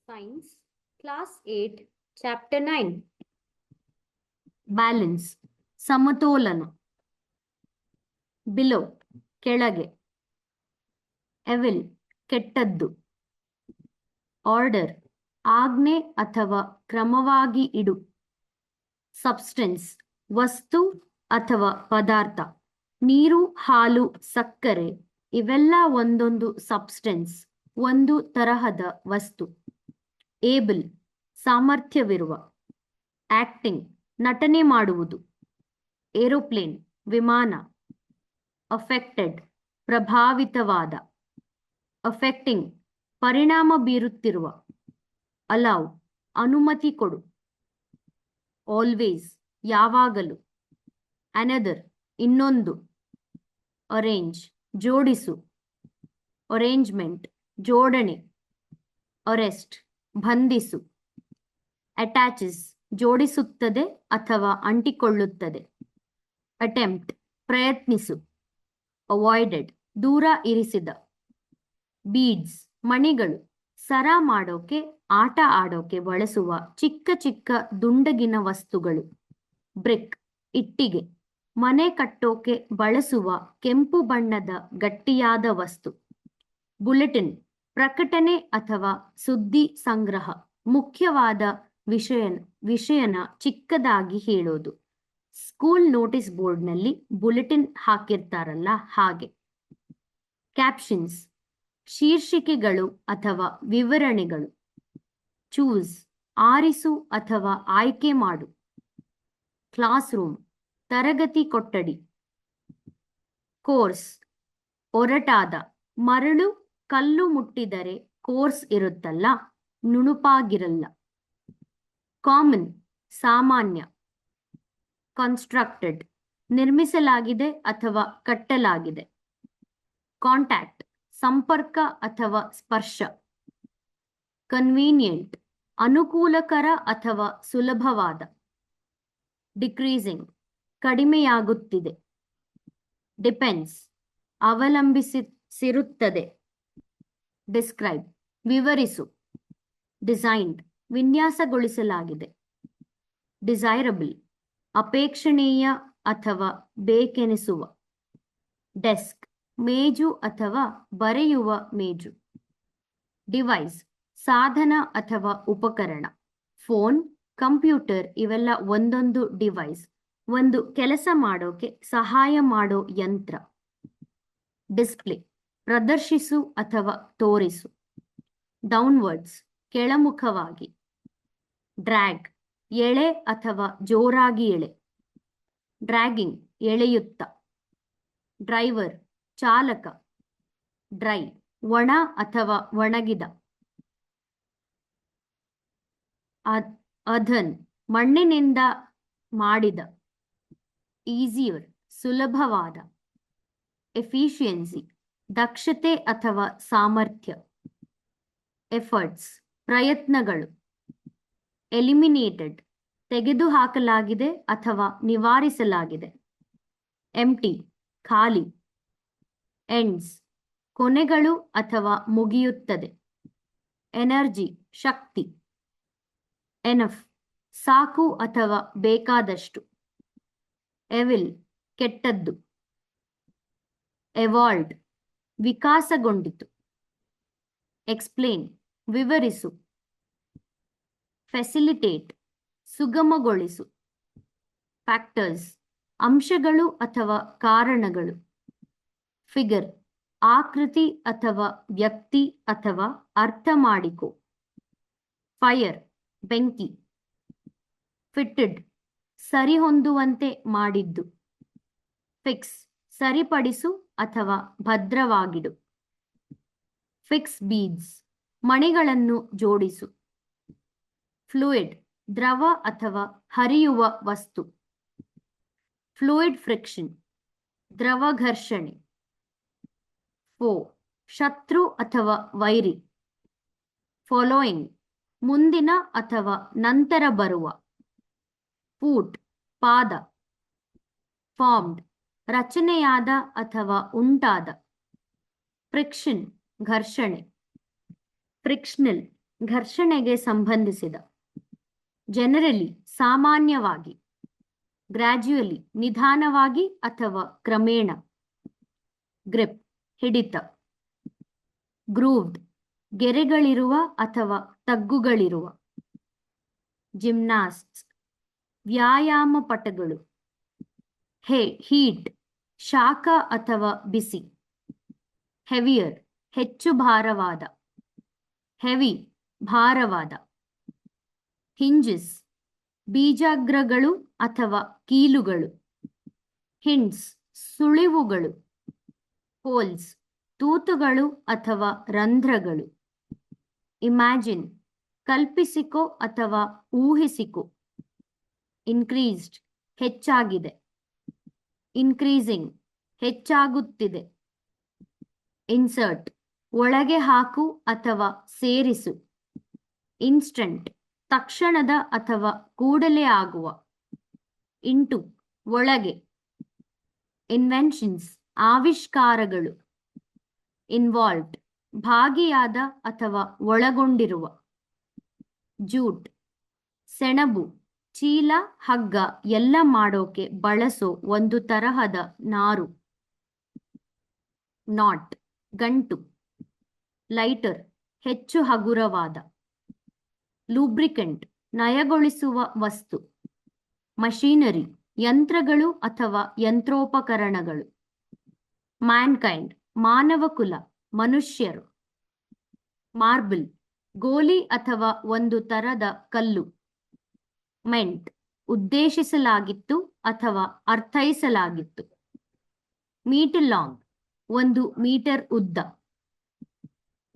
Science, Class 8, Chapter 9. Balance, ಸಮತೋಲನ. Below, ಕೆಳಗೆ. Evil, ಕೆಟ್ಟದ್ದು. Order, ಆಜ್ಞೆ ಅಥವಾ ಕ್ರಮವಾಗಿ ಇಡು. Substance, ವಸ್ತು ಅಥವಾ ಪದಾರ್ಥ. ನೀರು, ಹಾಲು, ಸಕ್ಕರೆ ಇವೆಲ್ಲ ಒಂದೊಂದು ಸಬ್ಸ್ಟೆನ್ಸ್, ಒಂದು ತರಹದ ವಸ್ತು. ಏಬಲ್, ಸಾಮರ್ಥ್ಯವಿರುವ. ಆಕ್ಟಿಂಗ್, ನಟನೆ ಮಾಡುವುದು. ಏರೋಪ್ಲೇನ್, ವಿಮಾನ. ಅಫೆಕ್ಟೆಡ್, ಪ್ರಭಾವಿತವಾದ. ಅಫೆಕ್ಟಿಂಗ್, ಪರಿಣಾಮ ಬೀರುತ್ತಿರುವ. ಅಲೌ, ಅನುಮತಿ ಕೊಡು. ಆಲ್ವೇಸ್, ಯಾವಾಗಲೂ. ಅನದರ್, ಇನ್ನೊಂದು. ಅರೇಂಜ್, ಜೋಡಿಸು. ಅರೇಂಜ್ಮೆಂಟ್, ಜೋಡಣೆ. ಅರೆಸ್ಟ್, ಬಂಧಿಸು. ಅಟ್ಯಾಚಸ್, ಜೋಡಿಸುತ್ತದೆ ಅಥವಾ ಅಂಟಿಕೊಳ್ಳುತ್ತದೆ. ಅಟೆಂಪ್ಟ್, ಪ್ರಯತ್ನಿಸು. ಅವಾಯ್ಡೆಡ್, ದೂರ ಇರಿಸಿದ. ಬೀಡ್ಸ್, ಮಣಿಗಳು. ಸರ ಮಾಡೋಕೆ, ಆಟ ಆಡೋಕೆ ಬಳಸುವ ಚಿಕ್ಕ ಚಿಕ್ಕ ದುಂಡಗಿನ ವಸ್ತುಗಳು. ಬ್ರಿಕ್, ಇಟ್ಟಿಗೆ. ಮನೆ ಕಟ್ಟೋಕೆ ಬಳಸುವ ಕೆಂಪು ಬಣ್ಣದ ಗಟ್ಟಿಯಾದ ವಸ್ತು. ಬುಲೆಟಿನ್, ಪ್ರಕಟಣೆ ಅಥವಾ ಸುದ್ದಿ ಸಂಗ್ರಹ. ಮುಖ್ಯವಾದ ವಿಷಯನ ಚಿಕ್ಕದಾಗಿ ಹೇಳೋದು. ಸ್ಕೂಲ್ ನೋಟಿಸ್ ಬೋರ್ಡ್ನಲ್ಲಿ ಬುಲೆಟಿನ್ ಹಾಕಿರ್ತಾರಲ್ಲ ಹಾಗೆ. ಕ್ಯಾಪ್ಷನ್ಸ್, ಶೀರ್ಷಿಕೆಗಳು ಅಥವಾ ವಿವರಣೆಗಳು. ಚೂಸ್, ಆರಿಸು ಅಥವಾ ಆಯ್ಕೆ ಮಾಡು. ಕ್ಲಾಸ್ ರೂಮ್, ತರಗತಿ ಕೊಠಡಿ. ಕೋರ್ಸ್, ಒರಟಾದ. ಮರಳು, ಕಲ್ಲು ಮುಟ್ಟಿದರೆ ಕೋರ್ಸ್ ಇರುತ್ತಲ್ಲ, ನುಣುಪಾಗಿರಲ್ಲ. ಕಾಮನ್, ಸಾಮಾನ್ಯ. ಕನ್ಸ್ಟ್ರಕ್ಟೆಡ್, ನಿರ್ಮಿಸಲಾಗಿದೆ ಅಥವಾ ಕಟ್ಟಲಾಗಿದೆ. ಕಾಂಟ್ಯಾಕ್ಟ್, ಸಂಪರ್ಕ ಅಥವಾ ಸ್ಪರ್ಶ. ಕನ್ವೀನಿಯಂಟ್, ಅನುಕೂಲಕರ ಅಥವಾ ಸುಲಭವಾದ. ಡಿಕ್ರೀಸಿಂಗ್, ಕಡಿಮೆಯಾಗುತ್ತಿದೆ. ಡಿಪೆಂಡ್ಸ್, ಅವಲಂಬಿಸಿರುತ್ತದೆ. ಡಿಸ್ಕ್ರೈಬ್, ವಿವರಿಸು. ಡಿಸೈನ್ಡ್, ವಿನ್ಯಾಸಗೊಳಿಸಲಾಗಿದೆ. ಡಿಸೈರಬಲ್, ಅಪೇಕ್ಷಣೀಯ ಅಥವಾ ಬೇಕೆನಿಸುವ. ಡೆಸ್ಕ್, ಮೇಜು ಅಥವಾ ಬರೆಯುವ ಮೇಜು. ಡಿವೈಸ್, ಸಾಧನ ಅಥವಾ ಉಪಕರಣ. ಫೋನ್, ಕಂಪ್ಯೂಟರ್ ಇವೆಲ್ಲ ಒಂದೊಂದು ಡಿವೈಸ್, ಒಂದು ಕೆಲಸ ಮಾಡೋಕೆ ಸಹಾಯ ಮಾಡೋ ಯಂತ್ರ. ಡಿಸ್ಪ್ಲೇ, ಪ್ರದರ್ಶಿಸು ಅಥವಾ ತೋರಿಸು. ಡೌನ್ವರ್ಡ್ಸ್, ಕೆಳಮುಖವಾಗಿ. ಡ್ರ್ಯಾಗ್, ಎಳೆ ಅಥವಾ ಜೋರಾಗಿ ಎಳೆ. ಡ್ರ್ಯಾಗಿಂಗ್, ಎಳೆಯುತ್ತ. ಡ್ರೈವರ್, ಚಾಲಕ. ಡ್ರೈ, ಒಣ ಅಥವಾ ಒಣಗಿದ. ಅಧನ್, ಮಣ್ಣಿನಿಂದ ಮಾಡಿದ. ಈಸಿಯರ್, ಸುಲಭವಾದ. ಎಫಿಷಿಯನ್ಸಿ, ದಕ್ಷತೆ ಅಥವಾ ಸಾಮರ್ಥ್ಯ. ಎಫರ್ಟ್ಸ್, ಪ್ರಯತ್ನಗಳು. ಎಲಿಮಿನೇಟೆಡ್, ತೆಗೆದುಹಾಕಲಾಗಿದೆ ಅಥವಾ ನಿವಾರಿಸಲಾಗಿದೆ. ಎಂಟಿ, ಖಾಲಿ. ಎಂಡ್ಸ್, ಕೊನೆಗಳು ಅಥವಾ ಮುಗಿಯುತ್ತದೆ. ಎನರ್ಜಿ, ಶಕ್ತಿ. ಎನಫ್, ಸಾಕು ಅಥವಾ ಬೇಕಾದಷ್ಟು. ಎವಿಲ್, ಕೆಟ್ಟದ್ದು. ಎವಾಲ್ಡ್, ವಿಕಾಸಗೊಂಡಿತು. ಎಕ್ಸ್ಪ್ಲೇನ್, ವಿವರಿಸು. ಫೆಸಿಲಿಟೇಟ್, ಸುಗಮಗೊಳಿಸು. ಫ್ಯಾಕ್ಟರ್ಸ್, ಅಂಶಗಳು ಅಥವಾ ಕಾರಣಗಳು. ಫಿಗರ್, ಆಕೃತಿ ಅಥವಾ ವ್ಯಕ್ತಿ ಅಥವಾ ಅರ್ಥ ಮಾಡಿಕೊ. ಫೈರ್, ಬೆಂಕಿ. ಫಿಟ್ಟೆಡ್, ಸರಿಹೊಂದುವಂತೆ ಮಾಡಿದ್ದು. ಫಿಕ್ಸ್, ಸರಿಪಡಿಸು ಅಥವಾ ಭದ್ರವಾಗಿಡು. ಫಿಕ್ಸ್ ಬೀಡ್ಸ್, ಮಣಿಗಳನ್ನು ಜೋಡಿಸು. ಫ್ಲೂಯಿಡ್, ದ್ರವ ಅಥವಾ ಹರಿಯುವ ವಸ್ತು. ಫ್ಲೂಯಿಡ್ ಫ್ರಿಕ್ಷನ್, ದ್ರವ ಘರ್ಷಣೆ. ಫೋ, ಶತ್ರು ಅಥವಾ ವೈರಿ. ಫಾಲೋಯಿಂಗ್, ಮುಂದಿನ ಅಥವಾ ನಂತರ ಬರುವ. ಫೂಟ್, ಪಾದ. ಫಾರ್ಮ್ಡ್, ರಚನೆಯಾದ ಅಥವಾ ಉಂಟಾದ. ಫ್ರಿಕ್ಷನ್, ಘರ್ಷಣೆ. ಫ್ರಿಕ್ಷನಲ್, ಘರ್ಷಣೆಗೆ ಸಂಬಂಧಿಸಿದ. ಜನರಲಿ ಸಾಮಾನ್ಯವಾಗಿ. ಗ್ರ್ಯಾಜುಯಲಿ ನಿಧಾನವಾಗಿ ಅಥವಾ ಕ್ರಮೇಣ. ಗ್ರಿಪ್ ಹಿಡಿತ. ಗ್ರೂವ್ಡ್ ಗೆರೆಗಳಿರುವ ಅಥವಾ ತಗ್ಗುಗಳಿರುವ. ಜಿಮ್ನಾಸ್ಟ್ಸ್ ವ್ಯಾಯಾಮ ಪಟುಗಳು. ಹೀಟ್ ಶಾಖ ಅಥವಾ ಬಿಸಿ. ಹೆವಿಯರ್ ಹೆಚ್ಚು ಭಾರವಾದ. ಹೆವಿ ಭಾರವಾದ. ಹಿಂಜಸ್ ಬೀಜಾಗ್ರಗಳು ಅಥವಾ ಕೀಲುಗಳು. ಹಿಂಡ್ಸ್ ಸುಳಿವುಗಳು. ಹೋಲ್ಸ್ ತೂತುಗಳು ಅಥವಾ ರಂಧ್ರಗಳು. ಇಮ್ಯಾಜಿನ್ ಕಲ್ಪಿಸಿಕೋ ಅಥವಾ ಊಹಿಸಿಕೋ. ಇನ್ಕ್ರೀಸ್ಡ್ ಹೆಚ್ಚಾಗಿದೆ. ಇನ್ಕ್ರೀಸಿಂಗ್ ಹೆಚ್ಚಾಗುತ್ತಿದೆ. ಇನ್ಸರ್ಟ್ ಒಳಗೆ ಹಾಕು ಅಥವಾ ಸೇರಿಸು. ಇನ್ಸ್ಟಂಟ್ ತಕ್ಷಣದ ಅಥವಾ ಕೂಡಲೇ ಆಗುವ. ಇಂಟು ಒಳಗೆ. ಇನ್ವೆನ್ಷನ್ಸ್ ಆವಿಷ್ಕಾರಗಳು. ಇನ್ವಾಲ್ವ್ಡ್ ಭಾಗಿಯಾದ ಅಥವಾ ಒಳಗೊಂಡಿರುವ. ಜೂಟ್ ಸೆಣಬು, ಚೀಲ, ಹಗ್ಗ ಎಲ್ಲ ಮಾಡೋಕೆ ಬಳಸೋ ಒಂದು ತರಹದ ನಾರು. ನಾಟ್ ಗಂಟು. ಲೈಟರ್ ಹೆಚ್ಚು ಹಗುರವಾದ. ಲೂಬ್ರಿಕೆಂಟ್ ನಯಗೊಳಿಸುವ ವಸ್ತು. ಮಷೀನರಿ ಯಂತ್ರಗಳು ಅಥವಾ ಯಂತ್ರೋಪಕರಣಗಳು. ಮ್ಯಾನ್ಕೈಂಡ್ ಮಾನವಕುಲ, ಮನುಷ್ಯರು. ಮಾರ್ಬಲ್ ಗೋಲಿ ಅಥವಾ ಒಂದು ತರದ ಕಲ್ಲು. ಮೆಂಟ್ ಉದ್ದೇಶಿಸಲಾಗಿತ್ತು ಅಥವಾ ಅರ್ಥೈಸಲಾಗಿತ್ತು. ಮೀಟರ್ ಲಾಂಗ್ 1 ಮೀಟರ್ ಉದ್ದ.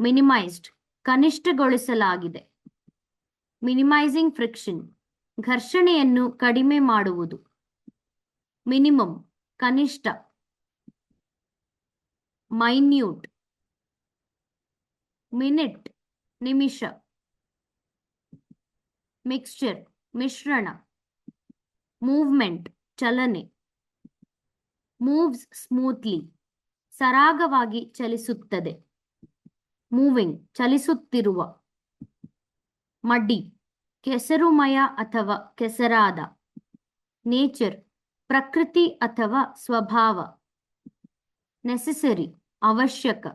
ಮಿನಿಮೈಸ್ಡ್ ಕನಿಷ್ಠಗೊಳಿಸಲಾಗಿದೆ. ಮಿನಿಮೈಸಿಂಗ್ ಫ್ರಿಕ್ಷನ್ ಘರ್ಷಣೆಯನ್ನು ಕಡಿಮೆ ಮಾಡುವುದು. ಮಿನಿಮಮ್ ಕನಿಷ್ಠ. ಮೈನ್ಯೂಟ್ ಮಿನಿಟ್ ನಿಮಿಷ. ಮಿಕ್ಸ್ಚರ್ ಮಿಶ್ರಣ. ಮೂವ್ಮೆಂಟ್ ಚಲನೆ. ಮೂವ್ಸ್ ಸ್ಮೂತ್ಲಿ ಸರಾಗವಾಗಿ ಚಲಿಸುತ್ತದೆ. ಮೂವಿಂಗ್ ಚಲಿಸುತ್ತಿರುವ. ಮಡ್ಡಿ ಕೆಸರುಮಯ ಅಥವಾ ಕೆಸರಾದ. ನೇಚರ್ ಪ್ರಕೃತಿ ಅಥವಾ ಸ್ವಭಾವ. ನೆಸೆಸರಿ ಅವಶ್ಯಕ.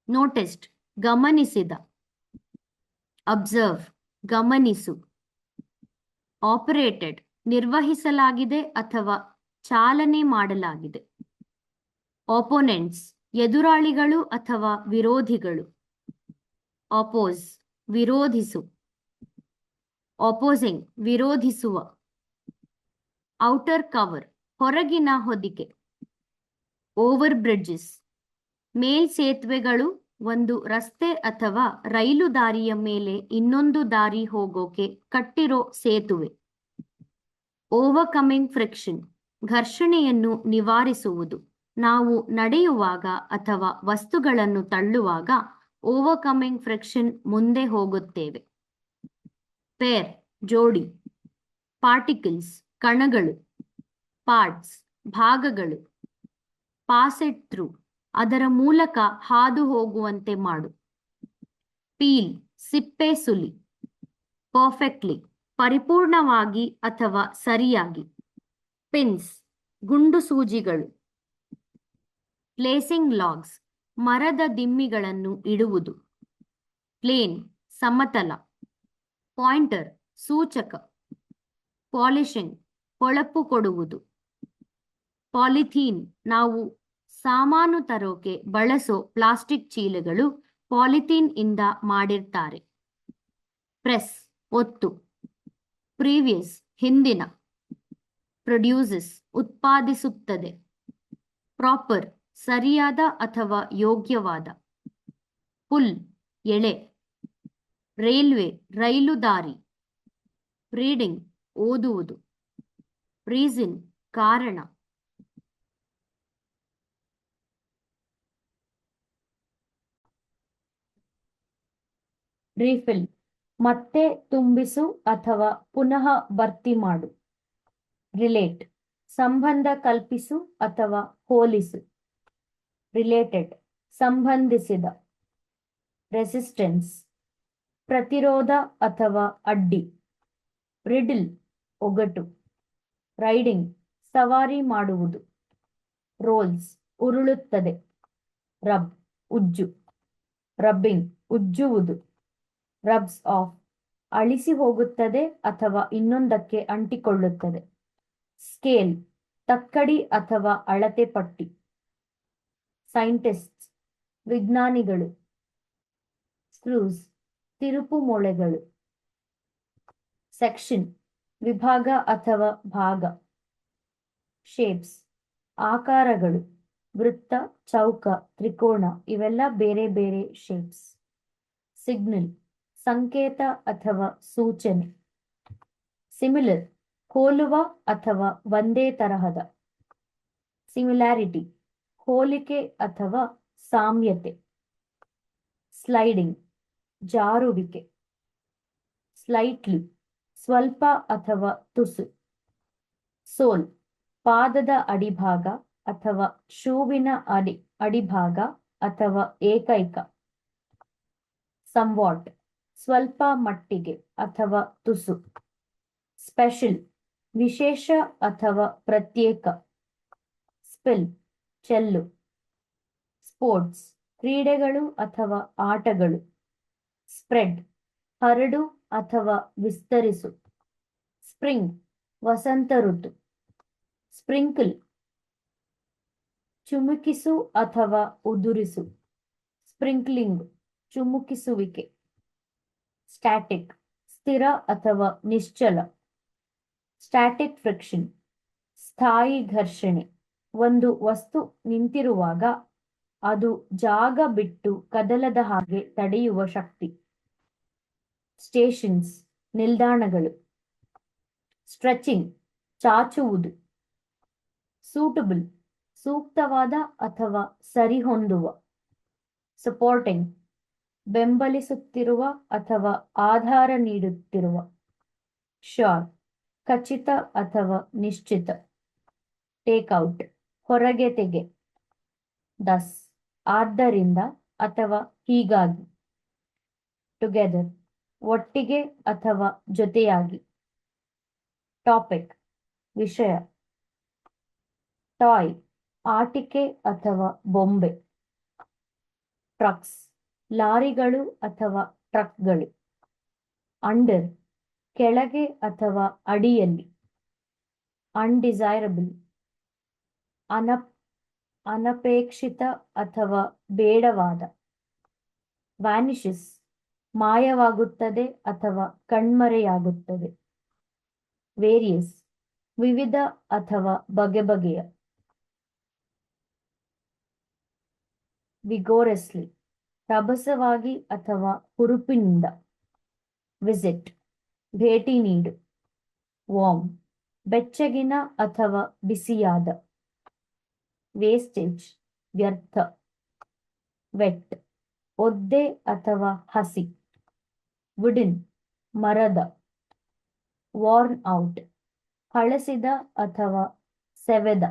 ನೋಟಿಸ್ಡ್ ಗಮನಿಸಿದ. ಅಬ್ಸರ್ವ್ ಗಮನಿಸು. ಆಪರೇಟೆಡ್ ನಿರ್ವಹಿಸಲಾಗಿದೆ ಅಥವಾ ಚಾಲನೆ ಮಾಡಲಾಗಿದೆ. ಆಪೋನೆಂಟ್ಸ್ ಎದುರಾಳಿಗಳು ಅಥವಾ ವಿರೋಧಿಗಳು. ಆಪೋಸ್ ವಿರೋಧಿಸು. ಆಪೋಸಿಂಗ್ ವಿರೋಧಿಸುವ. ಔಟರ್ ಕವರ್ ಹೊರಗಿನ ಹೊದಿಕೆ. ಓವರ್ ಬ್ರಿಡ್ಜಸ್ ಮೇಲ್ಸೇತುವೆಗಳು, ಒಂದು ರಸ್ತೆ ಅಥವಾ ರೈಲು ದಾರಿಯ ಮೇಲೆ ಇನ್ನೊಂದು ದಾರಿ ಹೋಗೋಕೆ ಕಟ್ಟಿರೋ ಸೇತುವೆ. ಓವರ್ಕಮಿಂಗ್ ಫ್ರಿಕ್ಷನ್ ಘರ್ಷಣೆಯನ್ನು ನಿವಾರಿಸುವುದು. ನಾವು ನಡೆಯುವಾಗ ಅಥವಾ ವಸ್ತುಗಳನ್ನು ತಳ್ಳುವಾಗ ಓವರ್ಕಮಿಂಗ್ ಫ್ರಿಕ್ಷನ್ ಮುಂದೆ ಹೋಗುತ್ತೇವೆ. ಪೇರ್ ಜೋಡಿ. ಪಾರ್ಟಿಕಲ್ಸ್ ಕಣಗಳು. ಪಾರ್ಟ್ಸ್ ಭಾಗಗಳು. ಪಾಸ್ ಇಟ್ ಥ್ರೂ ಅದರ ಮೂಲಕ ಹಾದು ಹೋಗುವಂತೆ ಮಾಡು. ಪೀಲ್ ಸಿಪ್ಪೆ ಸುಲಿ. ಪರ್ಫೆಕ್ಟ್ಲಿ ಪರಿಪೂರ್ಣವಾಗಿ ಅಥವಾ ಸರಿಯಾಗಿ. ಪಿನ್ಸ್ ಗುಂಡು ಸೂಜಿಗಳು. ಪ್ಲೇಸಿಂಗ್ ಲಾಗ್ಸ್ ಮರದ ದಿಮ್ಮಿಗಳನ್ನು ಇಡುವುದು. ಪ್ಲೇನ್ ಸಮತಲ. ಪಾಯಿಂಟರ್ ಸೂಚಕ. ಪಾಲಿಶಿಂಗ್ ಹೊಳಪು ಕೊಡುವುದು. ಪಾಲಿಥೀನ್ ನಾವು ಸಾಮಾನು ತರೋಕೆ ಬಳಸೋ ಪ್ಲಾಸ್ಟಿಕ್ ಚೀಲಗಳು ಪಾಲಿಥೀನ್ ಇಂದ ಮಾಡಿರ್ತಾರೆ. ಪ್ರೆಸ್ ಒತ್ತು. ಪ್ರೀವಿಯಸ್ ಹಿಂದಿನ. ಪ್ರೊಡ್ಯೂಸಸ್ ಉತ್ಪಾದಿಸುತ್ತದೆ. ಪ್ರಾಪರ್ ಸರಿಯಾದ ಅಥವಾ ಯೋಗ್ಯವಾದ. ಪುಲ್ ಎಳೆ. ರೈಲ್ವೆ ರೈಲು ದಾರಿ. ರೀಡಿಂಗ್ ಓದುವುದು. ರೀಸನ್ ಕಾರಣ. ರೀಫಿಲ್ ಮತ್ತೆ ತುಂಬಿಸು ಅಥವಾ ಪುನಃ ಭರ್ತಿ ಮಾಡು. ರಿಲೇಟ್ ಸಂಬಂಧ ಕಲ್ಪಿಸು ಅಥವಾ ಹೋಲಿಸು. ರಿಲೇಟೆಡ್ ಸಂಬಂಧಿಸಿದ. ರೆಸಿಸ್ಟೆನ್ಸ್ ಪ್ರತಿರೋಧ ಅಥವಾ ಅಡ್ಡಿ. ರಿಡಲ್ ಒಗಟು. ರೈಡಿಂಗ್ ಸವಾರಿ ಮಾಡುವುದು. ರೋಲ್ಸ್ ಉರುಳುತ್ತದೆ. ರಬ್ ಉಜ್ಜು. ರಬ್ಬಿಂಗ್ ಉಜ್ಜುವುದು. ರಬ್ಸ್ ಆಫ್ ಅಳಿಸಿ ಹೋಗುತ್ತದೆ ಅಥವಾ ಇನ್ನೊಂದಕ್ಕೆ ಅಂಟಿಕೊಳ್ಳುತ್ತದೆ. ಸ್ಕೇಲ್ ತಕ್ಕಡಿ ಅಥವಾ ಅಳತೆ ಪಟ್ಟಿ. ಸೈಂಟಿಸ್ಟ್ಸ್ ವಿಜ್ಞಾನಿಗಳು. ಸ್ಕ್ರೂಸ್ ತಿರುಪು ಮೊಳೆಗಳು. ಸೆಕ್ಷನ್ ವಿಭಾಗ ಅಥವಾ ಭಾಗ. ಶೇಪ್ಸ್ ಆಕಾರಗಳು. ವೃತ್ತ, ಚೌಕ, ತ್ರಿಕೋನ ಇವೆಲ್ಲ ಬೇರೆ ಬೇರೆ ಶೇಪ್ಸ್. ಸಿಗ್ನಲ್ ಸಂಕೇತ ಅಥವಾ ಸೂಚನೆ. ಸಿಮಿಲರ್ ಹೋಲುವ ಅಥವಾ ಒಂದೇ ತರಹದ. ಸಿಮಿಲಾರಿಟಿ ಹೋಲಿಕೆ ಅಥವಾ ಸಾಮ್ಯತೆ. ಸ್ಲೈಡಿಂಗ್ ಜಾರುವಿಕೆ. ಸ್ಲೈಟ್ಲಿ ಸ್ವಲ್ಪ ಅಥವಾ ತುಸು. ಸೋಲ್ ಪಾದದ ಅಡಿಭಾಗ ಅಥವಾ ಶೂವಿನ ಅಡಿಭಾಗ ಅಥವಾ ಏಕೈಕ. ಸಂವಾಟ್ ಸ್ವಲ್ಪ ಮಟ್ಟಿಗೆ ಅಥವಾ ತುಸು. ಸ್ಪೆಷಲ್ ವಿಶೇಷ ಅಥವಾ ಪ್ರತ್ಯೇಕ. ಸ್ಪಿಲ್ ಚೆಲ್ಲು. ಸ್ಪೋರ್ಟ್ಸ್ ಕ್ರೀಡೆಗಳು ಅಥವಾ ಆಟಗಳು. ಸ್ಪ್ರೆಡ್ ಹರಡು ಅಥವಾ ವಿಸ್ತರಿಸು. ಸ್ಪ್ರಿಂಗ್ ವಸಂತ ಋತು. ಸ್ಪ್ರಿಂಕಲ್ ಚುಮುಕಿಸು ಅಥವಾ ಉದುರಿಸು. ಸ್ಪ್ರಿಂಕ್ಲಿಂಗ್ ಚುಮುಕಿಸುವಿಕೆ. ಸ್ಟ್ಯಾಟಿಕ್ ಸ್ಥಿರ ಅಥವಾ ನಿಶ್ಚಲ. ಸ್ಟ್ಯಾಟಿಕ್ ಫ್ರಿಕ್ಷನ್ ಸ್ಥಾಯಿ ಘರ್ಷಣೆ. ಒಂದು ವಸ್ತು ನಿಂತಿರುವಾಗ ಅದು ಜಾಗ ಬಿಟ್ಟು ಕದಲದ ಹಾಗೆ ತಡೆಯುವ ಶಕ್ತಿ. ಸ್ಟೇಷನ್ಸ್ ನಿಲ್ದಾಣಗಳು. ಸ್ಟ್ರೆಚಿಂಗ್ ಚಾಚುವುದು. ಸೂಟಬಲ್ ಸೂಕ್ತವಾದ ಅಥವಾ ಸರಿಹೊಂದುವ. ಸಪೋರ್ಟಿಂಗ್ ಬೆಂಬಲಿಸುತ್ತಿರುವ ಅಥವಾ ಆಧಾರ ನೀಡುತ್ತಿರುವ. ಶ್ಯೂರ್ ಖಚಿತ ಅಥವಾ ನಿಶ್ಚಿತ. ಟೇಕ್ಔಟ್ ಹೊರಗೆ ತೆಗೆ. ದಸ್ ಆದ್ದರಿಂದ ಅಥವಾ ಹೀಗಾಗಿ. ಟುಗೆದರ್ ಒಟ್ಟಿಗೆ ಅಥವಾ ಜೊತೆಯಾಗಿ. ಟಾಪಿಕ್ ವಿಷಯ. ಟಾಯ್ ಆಟಿಕೆ ಅಥವಾ ಬೊಂಬೆ. ಟ್ರಕ್ಸ್ ಲಾರಿಗಳು ಅಥವಾ ಟ್ರಕ್ಗಳು. ಅಂಡರ್ ಕೆಳಗೆ ಅಥವಾ ಅಡಿಯಲ್ಲಿ. ಅನ್ಡಿಸೈರಬಲ್ ಅನಪೇಕ್ಷಿತ ಅಥವಾ ಬೇಡವಾದ. ವ್ಯಾನಿಷಸ್ ಮಾಯವಾಗುತ್ತದೆ ಅಥವಾ ಕಣ್ಮರೆಯಾಗುತ್ತದೆ. ವೇರಿಯಸ್ ವಿವಿಧ ಅಥವಾ ಬಗೆ ಬಗೆಯ. ವಿಗೋರಸ್ಲಿ ರಭಸವಾಗಿ ಅಥವಾ ಹುರುಪಿನಿಂದ. ವಿಸಿಟ್ ಭೇಟಿ ನೀಡು. ವಾರ್ಮ್ ಬೆಚ್ಚಗಿನ ಅಥವಾ ಬಿಸಿಯಾದ. ವೇಸ್ಟೇಜ್ ವ್ಯರ್ಥ. ವೆಟ್ ಒದ್ದೆ ಅಥವಾ ಹಸಿ. ವುಡನ್ ಮರದ. ವಾರ್ನ್ ಔಟ್ ಹಳಸಿದ ಅಥವಾ ಸೆವೆದ.